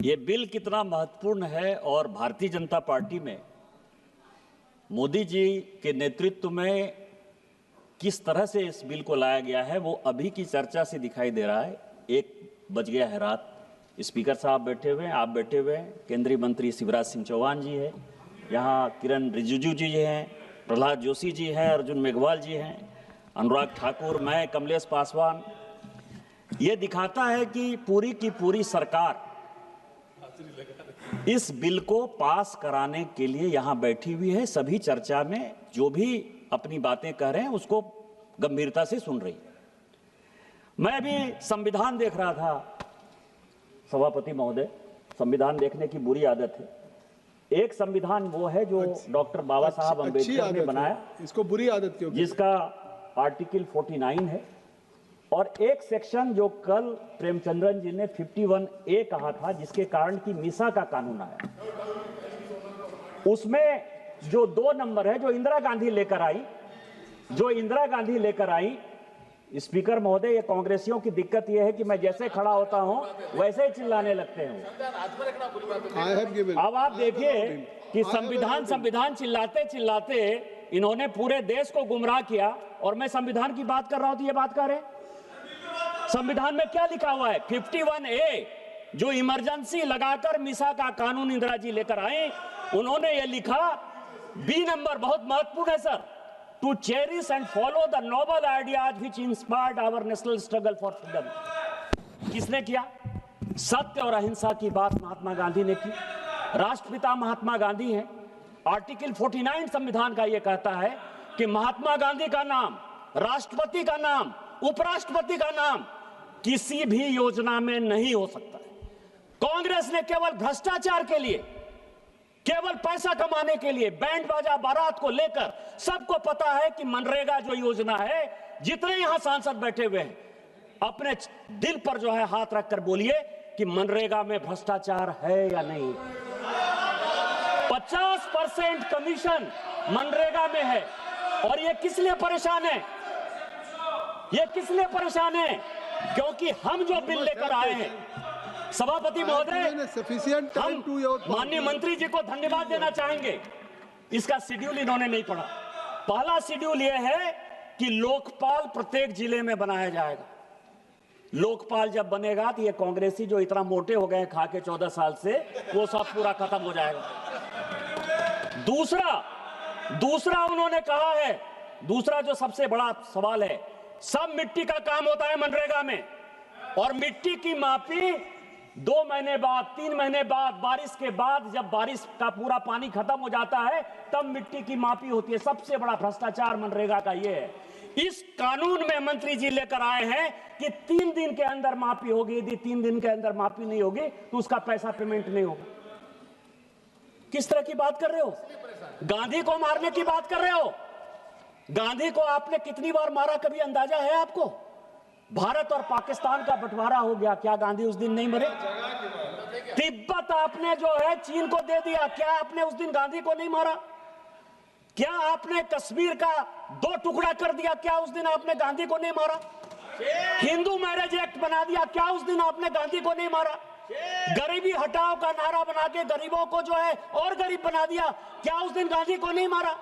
ये बिल कितना महत्वपूर्ण है और भारतीय जनता पार्टी में मोदी जी के नेतृत्व में किस तरह से इस बिल को लाया गया है वो अभी की चर्चा से दिखाई दे रहा है। 1 बज गया है रात, स्पीकर साहब बैठे हुए हैं, आप बैठे हुए हैं, केंद्रीय मंत्री शिवराज सिंह चौहान जी है, यहाँ किरण रिजिजू जी हैं, प्रहलाद जोशी जी हैं, अर्जुन मेघवाल जी हैं, अनुराग ठाकुर, मैं, कमलेश पासवान। ये दिखाता है कि पूरी की पूरी सरकार इस बिल को पास कराने के लिए यहां बैठी हुई है। सभी चर्चा में जो भी अपनी बातें कह रहे हैं उसको गंभीरता से सुन रही है। मैं अभी संविधान देख रहा था, सभापति महोदय, संविधान देखने की बुरी आदत है। एक संविधान वो है जो डॉक्टर बाबा साहब अम्बेडकर ने बनाया, इसको बुरी आदत क्यों, जिसका आर्टिकल 49 है, और एक सेक्शन जो कल प्रेमचंद्रन जी ने 51A कहा था, जिसके कारण कि मीसा का कानून आया। उसमें जो 2 नंबर है जो इंदिरा गांधी लेकर आई, स्पीकर महोदय, ये कांग्रेसियों की दिक्कत यह है कि मैं जैसे खड़ा होता हूं वैसे ही चिल्लाने लगते हैं। अब आप देखिए कि संविधान चिल्लाते चिल्लाते इन्होंने पूरे देश को गुमराह किया, और मैं संविधान की बात कर रहा हूं तो ये बात कर रहे हैं। संविधान में क्या लिखा हुआ है? 51A जो इमरजेंसी लगाकर मीसा का कानून इंदिरा जी लेकर आए, उन्होंने ये लिखा, बी नंबर बहुत महत्वपूर्ण है sir, to cherish and follow the noble ideas which inspired our national struggle for freedom. किसने किया? सत्य और अहिंसा की बात महात्मा गांधी ने की। राष्ट्रपिता महात्मा गांधी हैं। आर्टिकल 49 संविधान का यह कहता है कि महात्मा गांधी का नाम, राष्ट्रपति का नाम, उपराष्ट्रपति का नाम किसी भी योजना में नहीं हो सकता। कांग्रेस ने केवल भ्रष्टाचार के लिए, केवल पैसा कमाने के लिए, बैंड बाजा बारात को लेकर, सबको पता है कि मनरेगा जो योजना है, जितने यहां सांसद बैठे हुए हैं, अपने दिल पर जो है हाथ रखकर बोलिए कि मनरेगा में भ्रष्टाचार है या नहीं। 50% कमीशन मनरेगा में है, और ये किस लिए परेशान है? ये किस लिए परेशान है? क्योंकि हम जो बिल लेकर आए हैं, सभापति महोदय, हम माननीय मंत्री जी को धन्यवाद देना चाहेंगे। इसका शेड्यूल इन्होंने नहीं पढ़ा। पहला शेड्यूल यह है कि लोकपाल प्रत्येक जिले में बनाया जाएगा। लोकपाल जब बनेगा तो ये कांग्रेसी जो इतना मोटे हो गए खा के 14 साल से, वो सब पूरा खत्म हो जाएगा। दूसरा उन्होंने कहा है, दूसरा जो सबसे बड़ा सवाल है, सब मिट्टी का काम होता है मनरेगा में, और मिट्टी की मापी 2 महीने बाद, 3 महीने बाद, बारिश के बाद, जब बारिश का पूरा पानी खत्म हो जाता है तब मिट्टी की मापी होती है। सबसे बड़ा भ्रष्टाचार मनरेगा का ये है। इस कानून में मंत्री जी लेकर आए हैं कि 3 दिन के अंदर मापी होगी, यदि 3 दिन के अंदर मापी नहीं होगी तो उसका पैसा पेमेंट नहीं होगा। किस तरह की बात कर रहे हो? गांधी को मारने की बात कर रहे हो? गांधी को आपने कितनी बार मारा, कभी अंदाजा है आपको? भारत और पाकिस्तान का बंटवारा हो गया, क्या गांधी उस दिन नहीं मरे? तिब्बत आपने जो है चीन को दे दिया, क्या आपने उस दिन गांधी को नहीं मारा? क्या आपने कश्मीर का 2 टुकड़ा कर दिया, क्या उस दिन आपने गांधी को नहीं मारा? हिंदू मैरिज एक्ट बना दिया, क्या उस दिन आपने गांधी को नहीं मारा? गरीबी हटाओ का नारा बना के गरीबों को जो है और गरीब बना दिया, क्या उस दिन गांधी को नहीं मारा?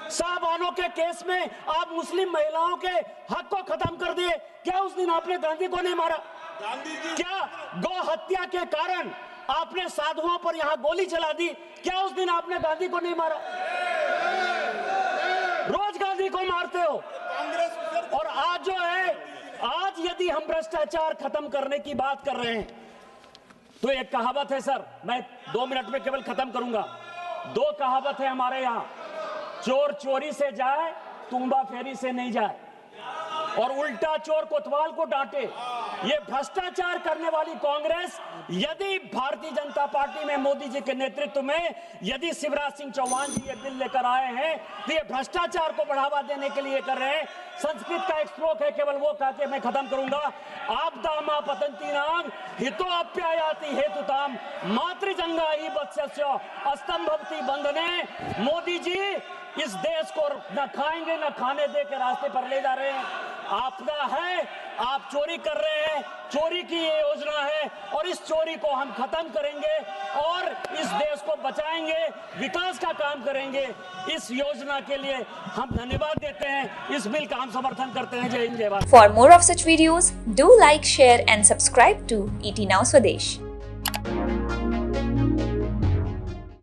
साहबानों के केस में आप मुस्लिम महिलाओं के हक को खत्म कर दिए, क्या उस दिन आपने गांधी को नहीं मारा? क्या गौ हत्या के कारण आपने साधुओं पर यहां गोली चला दी, क्या उस दिन आपने गांधी को नहीं मारा? रोज गांधी को मारते हो। और आज जो है, आज यदि हम भ्रष्टाचार खत्म करने की बात कर रहे हैं तो एक कहावत है सर, मैं 2 मिनट में केवल खत्म करूंगा। 2 कहावत है हमारे यहां, चोर चोरी से जाए, तुम्बा फेरी से नहीं जाए, और उल्टा चोर कोतवाल को डांटे। ये भ्रष्टाचार करने वाली कांग्रेस, यदि भारतीय जनता पार्टी में मोदी जी के नेतृत्व में यदि शिवराज सिंह चौहान जी ये बिल लेकर आए हैं तो ये भ्रष्टाचार को बढ़ावा देने के लिए कर रहे हैं। संस्कृत का एक श्लोक है, केवल वो कह के मैं खत्म करूंगा, आपदा मा पतंती नाम हितो अप्यायाति हेतुताम मातृ गंगा ही बत्स्य स्तंभवती बंधने। मोदी जी इस देश को न खाएंगे न खाने दे के रास्ते पर ले जा रहे हैं। आपदा है, आप चोरी कर रहे हैं, चोरी की ये योजना है और इस चोरी को हम खत्म करेंगे और इस देश को बचाएंगे, विकास का काम करेंगे। इस योजना के लिए हम धन्यवाद देते हैं, इस बिल का हम समर्थन करते हैं। जय हिंद, जय Bharat. For more of such videos, do like, share and subscribe to ET Now Swadesh.